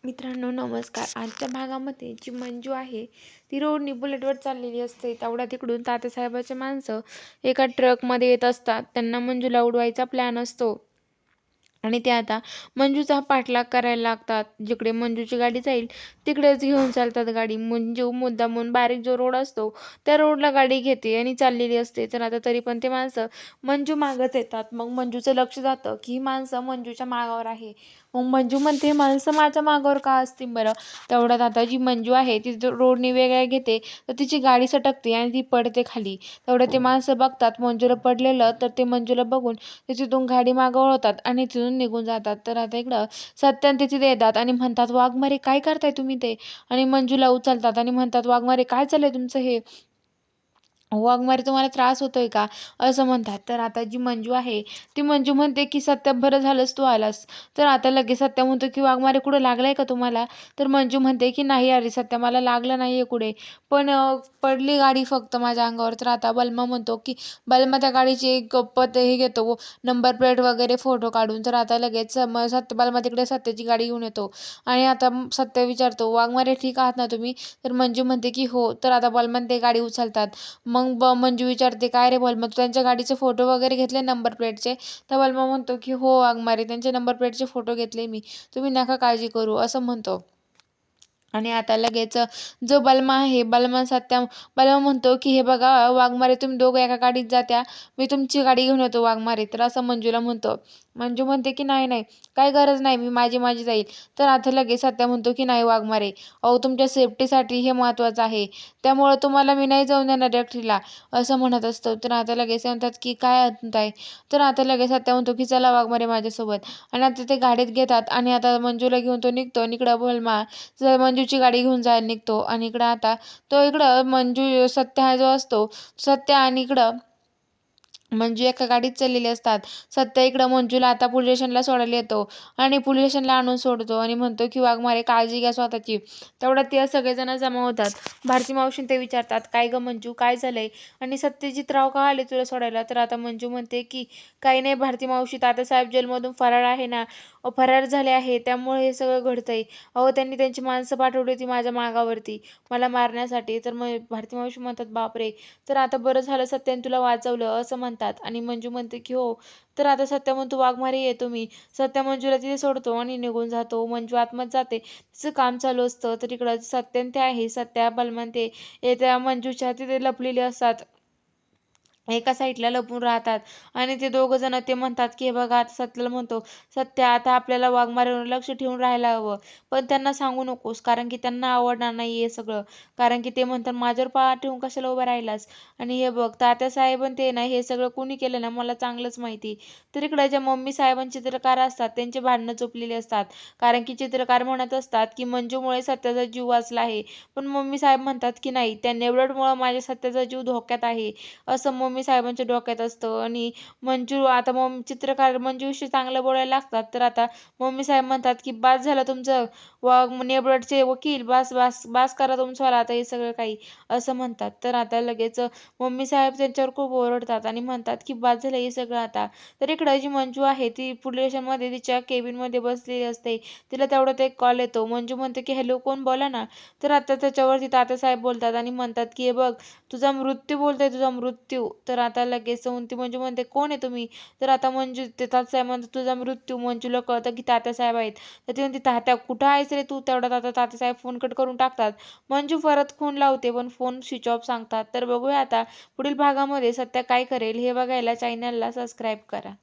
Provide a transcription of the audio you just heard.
मित्रांनो नमस्कार. आजच्या भागामध्ये जी मंजू आहे ती रोडनी बुलेटवर चाललेली असते. तेवढ्या तिकडून तात्यासाहेबाची माणसं एका ट्रकमध्ये येत असतात. त्यांना मंजूला उडवायचा प्लॅन असतो आणि ते आता मंजूचा पाठलाग करायला लागतात. जिकडे मंजूची गाडी जाईल तिकडेच घेऊन चालतात गाडी. मंजू मुद्दामून बारीक जो रोड असतो त्या रोडला गाडी घेते आणि चाललेली असते. तर आता तरी पण ते माणसं मंजू मागच येतात. मग मंजूचं लक्ष जातं की ही माणसं मंजूच्या मागावर आहे. मग मंजू म्हणते, माणसं माझ्या मागावर का असतील बरं? तेवढ्यात आता जी मंजू आहे ती रोडने वेगळ्या घेते तर तिची गाडी सटकते आणि ती पडते खाली. तेवढं ते माणसं बघतात मंजूला पडलेलं, तर ते मंजूला बघून ते तिथून गाडी मागं वळवतात आणि तिथून निघून जातात. तर आता इकडं सत्यान ते तिथे येतात आणि म्हणतात, वाघमारे काय करताय तुम्ही ते? आणि मंजूला उचलतात आणि म्हणतात, वाघमारे काय चाललंय तुमचं हे? वाघमारे तुम्हाला त्रास होतोय का? असं म्हणतात. तर आता जी मंजू आहे ती मंजू म्हणते की सत्या बरं झालंस तू आलास. तर आता लगेच सत्या म्हणतो की वाघमारे कुठं लागलाय का तुम्हाला? तर मंजू म्हणते की नाही अरे सत्या मला लागलं नाहीये कुठे, पण पडली गाडी फक्त माझ्या अंगावर. तर आता बलमा म्हणतो की बलमा त्या गाडीची एक हे घेतो, नंबर प्लेट वगैरे फोटो काढून. तर आता लगेच सत्य बलमा तिकडे सत्याची गाडी घेऊन येतो आणि आता सत्य विचारतो, वाघमारे ठीक आहात ना तुम्ही? तर मंजू म्हणते की हो. तर आता बलमान ते गाडी उचलतात. मग मंजू विचारते, काय रे बलमा तू त्यांच्या गाडीचे फोटो वगैरे घेतले नंबर प्लेटचे? तर बलमा म्हणतो की हो वाघमारे त्यांचे नंबर प्लेटचे फोटो घेतले मी, तुम्ही नका काळजी करू असं म्हणतो. आणि आता लगेच जो बलमा आहे बलमा म्हणतो की हे बघा वाघमारे तुम्ही दोघं एका गाडीत जात्या, मी तुमची गाडी घेऊन येतो वाघमारे. तर असं मंजूला म्हणतो. मंजू म्हणते की नाही नाही काही गरज नाही, मी माझी माझी जाईल. तर आता लगेच सत्या म्हणतो की नाही वाघमारे, अहो तुमच्या सेफ्टीसाठी हे महत्त्वाचं आहे, त्यामुळं तुम्हाला मी नाही जाऊन देणार एकटीला असं म्हणत असतो. तर आता लगेच म्हणतात की काय आहे? तर आता लगेच सत्या म्हणतो की चला वाघमारे माझ्यासोबत. आणि आता ते गाडीत घेतात आणि आता मंजूला घेऊन तो निघतो आणि इकडं बलमा मंजूची गाडी घेऊन जायला निघतो. आणि इकडं आता तो इकडं मंजू सत्य हा जो असतो सत्य आणि इकडं मंजू एका गाडीत चाललेली असतात. सत्य इकडं मंजूला आता पोलीस स्टेशनला सोडायला येतो आणि पोलीस स्टेशनला आणून सोडतो आणि म्हणतो की वाघमारे काळजी घ्या स्वतःची. तेवढ्यात ते सगळेजण जमा होतात. भारती मावशीन ते विचारतात, काय गं मंजू काय झालंय? आणि सत्यजितराव का आले तुला सोडायला? तर आता मंजू म्हणते की काही नाही भारती मावशी, तात्यासाहेब जेलमधून फरार आहे ना, फरार झाले आहे त्यामुळे हे सगळं घडतंय. अहो त्यांनी त्यांची माणसं पाठवली होती माझ्या मागावरती मला मारण्यासाठी. तर मग भारती मावशी म्हणतात, बापरे. तर आता बरं झालं सत्याने तुला वाचवलं असं म्हणतात. आणि मंजू म्हणते की हो. तर आता सत्या म्हणतो, वाघमारे ये तुम्ही. सत्या मंजूला तिथे सोडतो आणि निघून जातो. मंजू आतमध्ये जाते, तिचं काम चालू असतं. तर इकडं सत्यन ते आहे सत्या बलमान ते त्या मंजूच्या तिथे लपलेले असतात, एका साईडला लपून राहतात. आणि ते दोघं जण ते म्हणतात की हे बघा, आता सत्याला म्हणतो, सत्या आता आपल्याला वाघमारेवर लक्ष ठेवून राहायला हवं, पण त्यांना सांगू नकोस कारण की त्यांना आवडणार नाही हे सगळं. कारण की ते म्हणतात माझ्यावर पाय ठेवून कशाला उभा राहिलास. आणि हे बघ तात्यासाहेब आणि ते ना हे सगळं कोणी केलं ना मला चांगलंच माहिती. तर इकडे ज्या मम्मी साहेबांचे चित्रकार असतात त्यांचे भांडणं चुपलेले असतात. कारण की चित्रकार म्हणत असतात की मंजूमुळे सत्याचा जीव वाचला आहे, पण मम्मी साहेब म्हणतात की नाही त्या नेवलटमुळं माझ्या सत्याचा जीव धोक्यात आहे असं मम्मी साहेबांच्या डोक्यात असतं. आणि मंजू आता चित्रकार मंजूशी चांगलं बोलायला लागतात. तर आता मम्मी साहेब म्हणतात की बास झालं तुमचं नेबरचे वकील, बास बास बास करा तुमचं आता हे सगळं काही असं म्हणतात. तर आता लगेच मम्मी साहेब त्यांच्यावर खूप ओरडतात आणि म्हणतात की बास झालं हे सगळं आता. तर इकडं जी मंजू आहे ती पोलीस स्टेशनमध्ये तिच्या केबिनमध्ये बसलेली असते. तिला तेवढ्यात एक कॉल येतो. मंजू म्हणते की हॅलो कोण बोला ना. तर आता त्याच्यावरती तात्यासाहेब बोलतात आणि म्हणतात की हे बघ तुझा मृत्यू बोलतोय तुझा मृत्यू. तर आता लगेच ती मंजू म्हणते कोण आहे तुम्ही? तर आता मंजू ते तात्यासाहेब म्हणतात तुझा मृत्यू. मंजूला कळतं की तात्यासाहेब आहेत. तर ती म्हणते तात्या कुठं आहेस रे तू? तेवढ्यात आता तात्यासाहेब फोन कट करून टाकतात. मंजू परत फोन लावते पण फोन स्विच ऑफ सांगतात. तर बघूया आता पुढील भागामध्ये सत्या काय करेल हे बघायला चॅनलला सबस्क्राईब करा.